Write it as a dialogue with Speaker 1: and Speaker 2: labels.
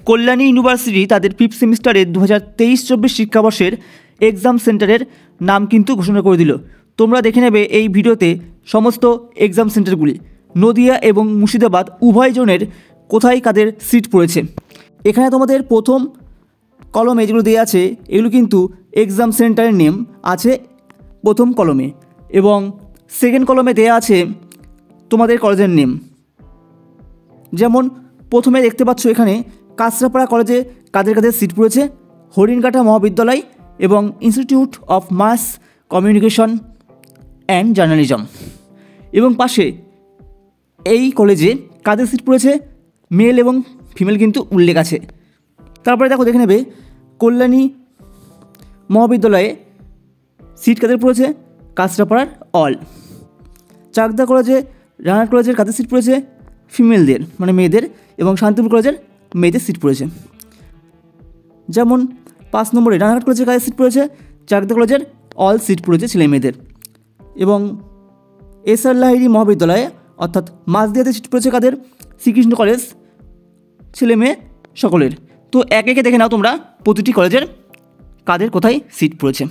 Speaker 1: Kalyani university তাদের 5th সেমিস্টারের 2023-24 শিক্ষাবর্ষের exam সেন্টারের নাম কিন্তু ঘোষণা করে দিল। তোমরা দেখে নেবে এই ভিডিওতে সমস্ত এক্সাম সেন্টারগুলি, নদিয়া এবং মুর্শিদাবাদ উভয় জনের কোথায় কাদের সিট পড়েছে। এখানে তোমাদের প্রথম কলমে যেগুলো দেওয়া আছে এগুলো কিন্তু এক্সাম সেন্টারের নেম আছে প্রথম কলমে, এবং সেকেন্ড কলমে দেওয়া আছে তোমাদের কলেজের নেম। যেমন প্রথমে দেখতে পাচ্ছ এখানে কাঁচরাপাড়া কলেজে কাদের কাদের সিট পড়েছে, হরিণঘাটা মহাবিদ্যালয় এবং institute of mass communication and journalism, এবং পাশে এই কলেজে কাদের সিট পড়েছে মেল এবং ফিমেল কিন্তু উল্লেখ আছে। তারপরে দেখে নেবে কল্যাণী মহাবিদ্যালয়ে সিট কাদের পড়েছে, কাঁচরাপাড়ার অল। চাকদা কলেজে রানাঘাট কলেজের কাদের সিট পড়েছে, ফিমেলদের মানে মেয়েদের, এবং শান্তিপুর কলেজের মেয়েদের সিট পড়েছে। যেমন 5 নম্বরে রানাঘাট কলেজের কাদের সিট পড়েছে, চাকদা কলেজের অল সিট পড়েছে ছেলে মেয়েদের, এবং এসআর লাহিড়ী মহাবিদ্যালয়ে অর্থাৎ মাঝদিয়াতে সিট পড়েছে কাদের, শ্রীকৃষ্ণ কলেজ ছেলে মেয়ে সকলের। তো একে একে দেখে নাও তোমরা প্রতিটি কলেজের কাদের কোথায় সিট পড়েছে।